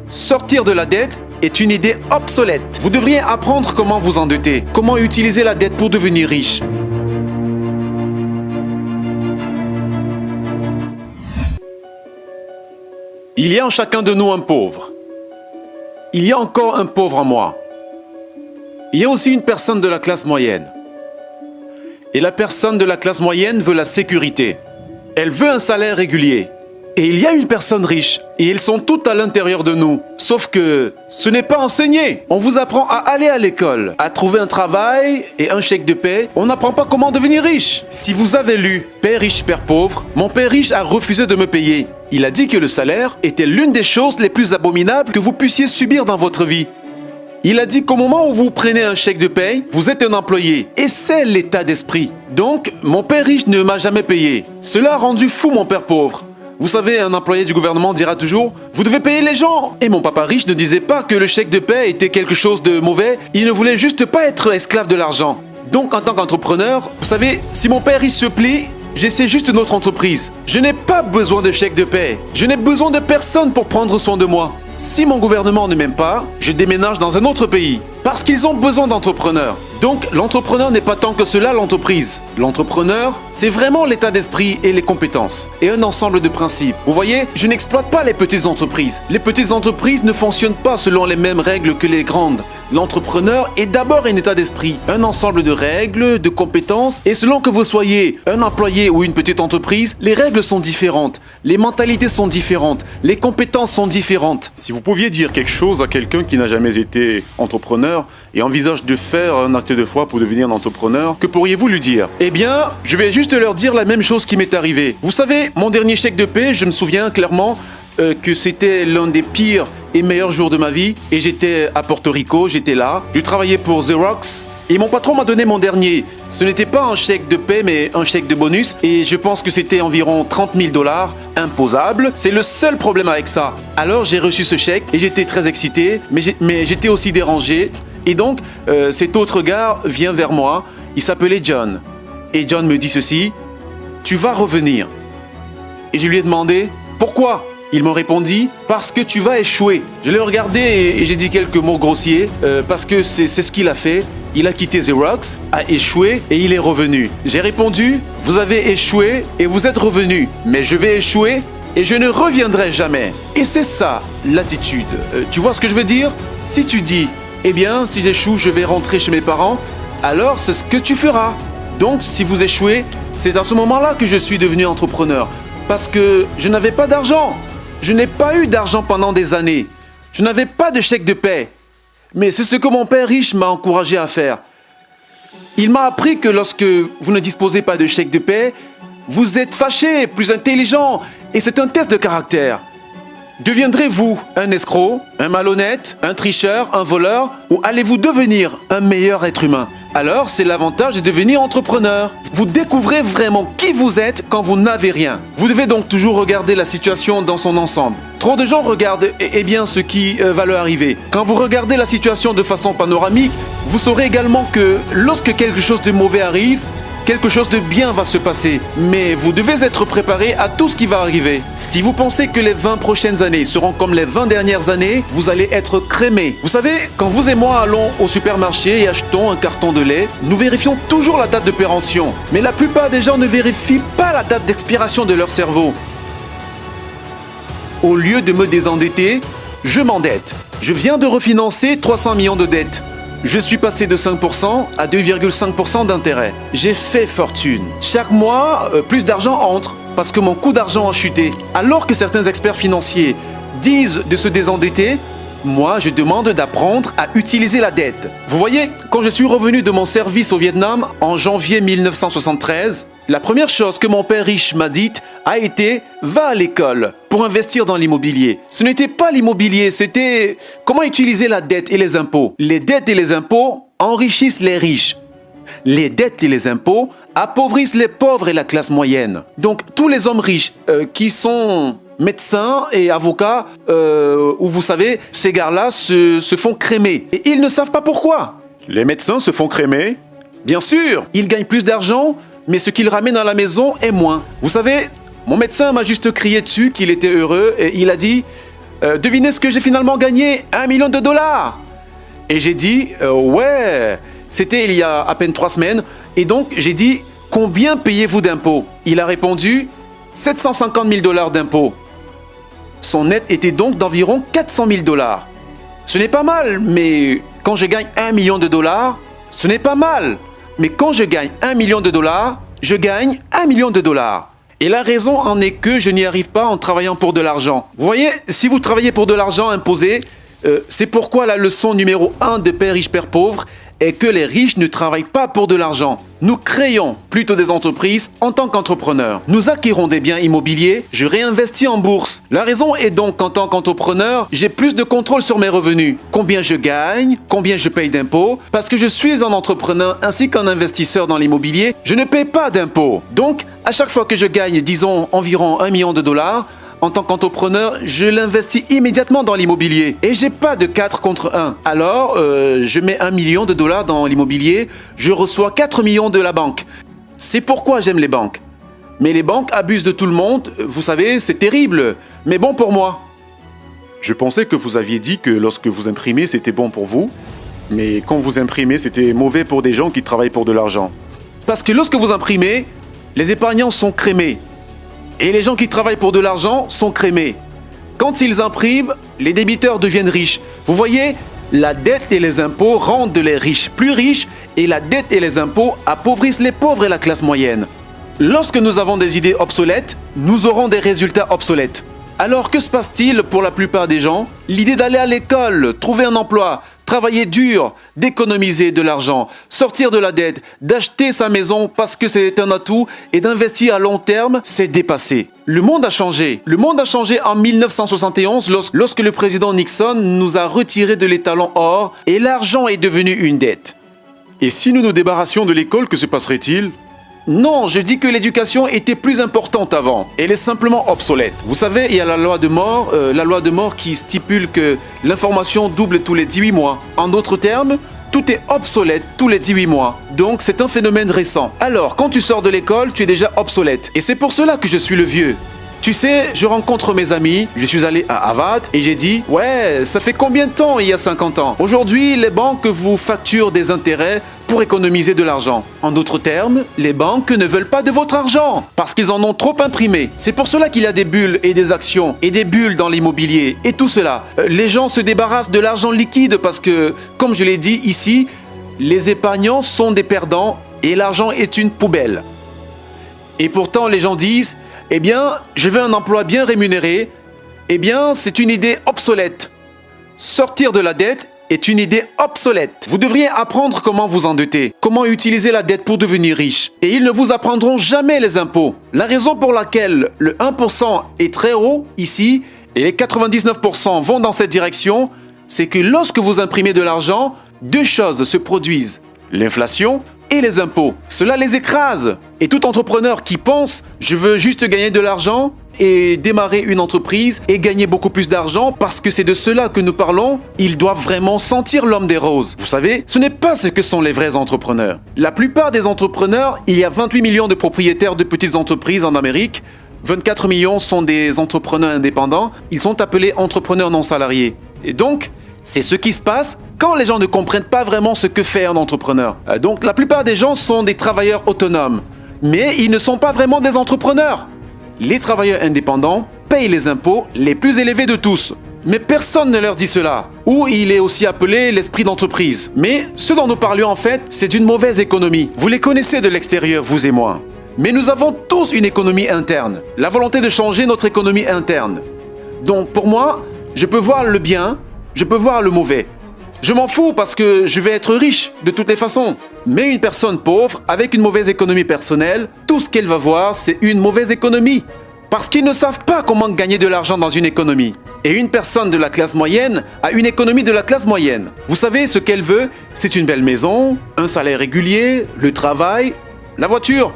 Sortir de la dette est une idée obsolète. Vous devriez apprendre comment vous endetter, comment utiliser la dette pour devenir riche. Il y a en chacun de nous un pauvre. Il y a encore un pauvre en moi. Il y a aussi une personne de la classe moyenne. Et la personne de la classe moyenne veut la sécurité. Elle veut un salaire régulier. Et il y a une personne riche. Et ils sont toutes à l'intérieur de nous. Sauf que ce n'est pas enseigné. On vous apprend à aller à l'école, à trouver un travail et un chèque de paie. On n'apprend pas comment devenir riche. Si vous avez lu « Père riche, Père pauvre », mon père riche a refusé de me payer. Il a dit que le salaire était l'une des choses les plus abominables que vous puissiez subir dans votre vie. Il a dit qu'au moment où vous prenez un chèque de paye, vous êtes un employé. Et c'est l'état d'esprit. Donc, mon père riche ne m'a jamais payé. Cela a rendu fou mon père pauvre. Vous savez, un employé du gouvernement dira toujours « Vous devez payer les gens !» Et mon papa riche ne disait pas que le chèque de paie était quelque chose de mauvais. Il ne voulait juste pas être esclave de l'argent. Donc, en tant qu'entrepreneur, vous savez, si mon père riche se plaît, j'essaie juste une autre entreprise. Je n'ai pas besoin de chèque de paie. Je n'ai besoin de personne pour prendre soin de moi. Si mon gouvernement ne m'aime pas, je déménage dans un autre pays. Parce qu'ils ont besoin d'entrepreneurs. Donc, l'entrepreneur n'est pas tant que cela l'entreprise. L'entrepreneur, c'est vraiment l'état d'esprit et les compétences. Et un ensemble de principes. Vous voyez, je n'exploite pas les petites entreprises. Les petites entreprises ne fonctionnent pas selon les mêmes règles que les grandes. L'entrepreneur est d'abord un état d'esprit, un ensemble de règles, de compétences. Et selon que vous soyez un employé ou une petite entreprise, les règles sont différentes. Les mentalités sont différentes. Les compétences sont différentes. Si vous pouviez dire quelque chose à quelqu'un qui n'a jamais été entrepreneur et envisage de faire un acte de foi pour devenir un entrepreneur, que pourriez-vous lui dire? Eh bien, je vais juste leur dire la même chose qui m'est arrivée. Vous savez, mon dernier chèque de paie, je me souviens clairement que c'était l'un des pires et meilleurs jours de ma vie. Et j'étais à Porto Rico, j'étais là. Je travaillais pour Xerox. Et mon patron m'a donné mon dernier. Ce n'était pas un chèque de paie, mais un chèque de bonus. Et je pense que c'était environ 30 000 $, imposable. C'est le seul problème avec ça. Alors j'ai reçu ce chèque et j'étais très excité, mais j'étais aussi dérangé. Et donc, cet autre gars vient vers moi. Il s'appelait John. Et John me dit ceci: tu vas revenir. Et je lui ai demandé pourquoi. Il m'a répondu « Parce que tu vas échouer ». Je l'ai regardé et j'ai dit quelques mots grossiers parce que c'est ce qu'il a fait. Il a quitté Xerox, a échoué et il est revenu. J'ai répondu « Vous avez échoué et vous êtes revenu. Mais je vais échouer et je ne reviendrai jamais. » Et c'est ça l'attitude. Tu vois ce que je veux dire? Si tu dis « Eh bien, si j'échoue, je vais rentrer chez mes parents », alors c'est ce que tu feras. Donc, si vous échouez, c'est à ce moment-là que je suis devenu entrepreneur. Parce que je n'avais pas d'argent. Je n'ai pas eu d'argent pendant des années. Je n'avais pas de chèque de paie. Mais c'est ce que mon père riche m'a encouragé à faire. Il m'a appris que lorsque vous ne disposez pas de chèque de paie, vous êtes fâché, plus intelligent, et c'est un test de caractère. Deviendrez-vous un escroc, un malhonnête, un tricheur, un voleur, ou allez-vous devenir un meilleur être humain? Alors, c'est l'avantage de devenir entrepreneur. Vous découvrez vraiment qui vous êtes quand vous n'avez rien. Vous devez donc toujours regarder la situation dans son ensemble. Trop de gens regardent bien ce qui va leur arriver. Quand vous regardez la situation de façon panoramique, vous saurez également que lorsque quelque chose de mauvais arrive, quelque chose de bien va se passer, mais vous devez être préparé à tout ce qui va arriver. Si vous pensez que les 20 prochaines années seront comme les 20 dernières années, vous allez être crémé. Vous savez, quand vous et moi allons au supermarché et achetons un carton de lait, nous vérifions toujours la date de péremption. Mais la plupart des gens ne vérifient pas la date d'expiration de leur cerveau. Au lieu de me désendetter, je m'endette. Je viens de refinancer 300 millions de dettes. Je suis passé de 5% à 2,5% d'intérêt. J'ai fait fortune. Chaque mois, plus d'argent entre parce que mon coût d'argent a chuté. Alors que certains experts financiers disent de se désendetter, moi, je demande d'apprendre à utiliser la dette. Vous voyez, quand je suis revenu de mon service au Vietnam en janvier 1973, la première chose que mon père riche m'a dite a été « Va à l'école pour investir dans l'immobilier ». Ce n'était pas l'immobilier, c'était comment utiliser la dette et les impôts. Les dettes et les impôts enrichissent les riches. Les dettes et les impôts appauvrissent les pauvres et la classe moyenne. Donc, tous les hommes riches qui sont médecins et avocats, où vous savez, ces gars-là se font crémer. Et ils ne savent pas pourquoi. Les médecins se font crémer? Bien sûr, ils gagnent plus d'argent, mais ce qu'ils ramènent à la maison est moins. Vous savez, Mon médecin m'a juste crié dessus qu'il était heureux et il a dit devinez ce que j'ai finalement gagné, 1 million de dollars. Et j'ai dit ouais, c'était il y a à peine 3 semaines. Et donc j'ai dit combien payez-vous d'impôts? Il a répondu 750 000 dollars d'impôts. Son net était donc d'environ 400 000 dollars. Ce n'est pas mal, mais quand je gagne 1 million de dollars, ce n'est pas mal. Mais quand je gagne 1 million de dollars, je gagne 1 million de dollars. Et la raison en est que je n'y arrive pas en travaillant pour de l'argent. Vous voyez, si vous travaillez pour de l'argent imposé, c'est pourquoi la leçon numéro 1 de Père riche, Père pauvre est que les riches ne travaillent pas pour de l'argent. Nous créons plutôt des entreprises en tant qu'entrepreneurs. Nous acquérons des biens immobiliers, je réinvestis en bourse. La raison est donc qu'en tant qu'entrepreneur, j'ai plus de contrôle sur mes revenus. Combien je gagne, combien je paye d'impôts. Parce que je suis un entrepreneur ainsi qu'un investisseur dans l'immobilier, je ne paye pas d'impôts. Donc, à chaque fois que je gagne, disons, environ 1 million de dollars, en tant qu'entrepreneur, je l'investis immédiatement dans l'immobilier. Et j'ai pas de 4 contre 1. Alors, je mets 1 million de dollars dans l'immobilier, je reçois 4 millions de la banque. C'est pourquoi j'aime les banques. Mais les banques abusent de tout le monde, vous savez, c'est terrible, mais bon pour moi. Je pensais que vous aviez dit que lorsque vous imprimez, c'était bon pour vous, mais quand vous imprimez, c'était mauvais pour des gens qui travaillent pour de l'argent. Parce que lorsque vous imprimez, les épargnants sont crémés. Et les gens qui travaillent pour de l'argent sont crémés. Quand ils impriment, les débiteurs deviennent riches. Vous voyez, la dette et les impôts rendent les riches plus riches et la dette et les impôts appauvrissent les pauvres et la classe moyenne. Lorsque nous avons des idées obsolètes, nous aurons des résultats obsolètes. Alors que se passe-t-il pour la plupart des gens? L'idée d'aller à l'école, trouver un emploi, travailler dur, d'économiser de l'argent, sortir de la dette, d'acheter sa maison parce que c'est un atout et d'investir à long terme, c'est dépassé. Le monde a changé. Le monde a changé en 1971 lorsque le président Nixon nous a retiré de l'étalon or et l'argent est devenu une dette. Et si nous nous débarrassions de l'école, que se passerait-il? Non, je dis que l'éducation était plus importante avant. Elle est simplement obsolète. Vous savez, il y a la loi de Moore qui stipule que l'information double tous les 18 mois. En d'autres termes, tout est obsolète tous les 18 mois. Donc c'est un phénomène récent. Alors, quand tu sors de l'école, tu es déjà obsolète. Et c'est pour cela que je suis le vieux. Tu sais, je rencontre mes amis, je suis allé à Harvard et j'ai dit « Ouais, ça fait combien de temps il y a 50 ans? Aujourd'hui, les banques vous facturent des intérêts pour économiser de l'argent. En d'autres termes, les banques ne veulent pas de votre argent parce qu'ils en ont trop imprimé. C'est pour cela qu'il y a des bulles et des actions et des bulles dans l'immobilier et tout cela. Les gens se débarrassent de l'argent liquide parce que, comme je l'ai dit ici, les épargnants sont des perdants et l'argent est une poubelle. Et pourtant, les gens disent « Eh bien, je veux un emploi bien rémunéré. » Eh bien, c'est une idée obsolète. Sortir de la dette est une idée obsolète. Vous devriez apprendre comment vous endetter, comment utiliser la dette pour devenir riche. Et ils ne vous apprendront jamais les impôts. La raison pour laquelle le 1% est très haut ici et les 99% vont dans cette direction, c'est que lorsque vous imprimez de l'argent, deux choses se produisent. L'inflation et les impôts. Cela les écrase. Et tout entrepreneur qui pense « je veux juste gagner de l'argent » et démarrer une entreprise et gagner beaucoup plus d'argent parce que c'est de cela que nous parlons, ils doivent vraiment sentir l'homme des roses. Vous savez, ce n'est pas ce que sont les vrais entrepreneurs. La plupart des entrepreneurs, il y a 28 millions de propriétaires de petites entreprises en Amérique, 24 millions sont des entrepreneurs indépendants, ils sont appelés entrepreneurs non salariés. Et donc, c'est ce qui se passe quand les gens ne comprennent pas vraiment ce que fait un entrepreneur. Donc la plupart des gens sont des travailleurs autonomes, mais ils ne sont pas vraiment des entrepreneurs. Les travailleurs indépendants payent les impôts les plus élevés de tous. Mais personne ne leur dit cela. Ou il est aussi appelé l'esprit d'entreprise. Mais ce dont nous parlions en fait, c'est d'une mauvaise économie. Vous les connaissez de l'extérieur, vous et moi. Mais nous avons tous une économie interne. La volonté de changer notre économie interne. Donc pour moi, je peux voir le bien, je peux voir le mauvais. Je m'en fous parce que je vais être riche de toutes les façons. Mais une personne pauvre, avec une mauvaise économie personnelle, tout ce qu'elle va voir, c'est une mauvaise économie. Parce qu'ils ne savent pas comment gagner de l'argent dans une économie. Et une personne de la classe moyenne a une économie de la classe moyenne. Vous savez, ce qu'elle veut, c'est une belle maison, un salaire régulier, le travail, la voiture.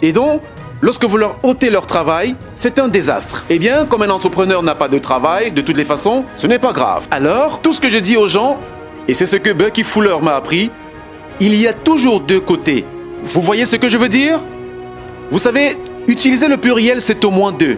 Et donc, lorsque vous leur ôtez leur travail, c'est un désastre. Eh bien, comme un entrepreneur n'a pas de travail, de toutes les façons, ce n'est pas grave. Alors, tout ce que je dis aux gens, et c'est ce que Bucky Fuller m'a appris, il y a toujours deux côtés. Vous voyez ce que je veux dire? Vous savez, Utiliser le pluriel, c'est au moins 2.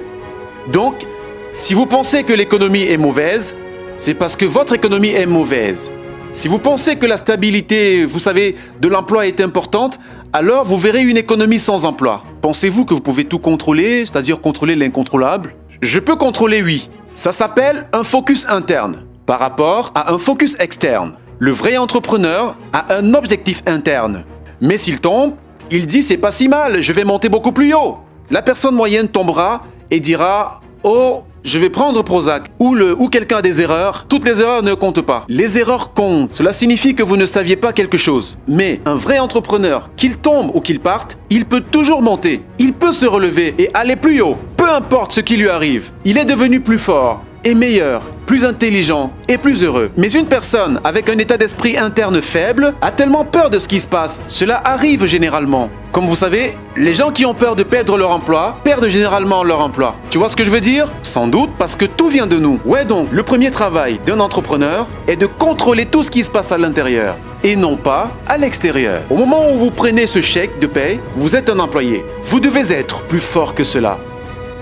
Donc, si vous pensez que l'économie est mauvaise, c'est parce que votre économie est mauvaise. Si vous pensez que la stabilité, vous savez, de l'emploi est importante, alors vous verrez une économie sans emploi. Pensez-vous que vous pouvez tout contrôler, c'est-à-dire contrôler l'incontrôlable? Je peux contrôler, oui. Ça s'appelle un focus interne par rapport à un focus externe. Le vrai entrepreneur a un objectif interne. Mais s'il tombe, il dit c'est pas si mal, je vais monter beaucoup plus haut. La personne moyenne tombera et dira oh, je vais prendre Prozac. Ou quelqu'un a des erreurs. Toutes les erreurs ne comptent pas. Les erreurs comptent. Cela signifie que vous ne saviez pas quelque chose. Mais un vrai entrepreneur, qu'il tombe ou qu'il parte, il peut toujours monter. Il peut se relever et aller plus haut. Peu importe ce qui lui arrive. Il est devenu plus fort et meilleur, plus intelligent et plus heureux. Mais une personne avec un état d'esprit interne faible a tellement peur de ce qui se passe. Cela arrive généralement. Comme vous savez, les gens qui ont peur de perdre leur emploi perdent généralement leur emploi. Tu vois ce que je veux dire? Sans doute parce que tout vient de nous. Ouais, donc le premier travail d'un entrepreneur est de contrôler tout ce qui se passe à l'intérieur et non pas à l'extérieur. Au moment où vous prenez ce chèque de paye, vous êtes un employé. Vous devez être plus fort que cela.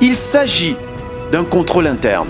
Il s'agit d'un contrôle interne.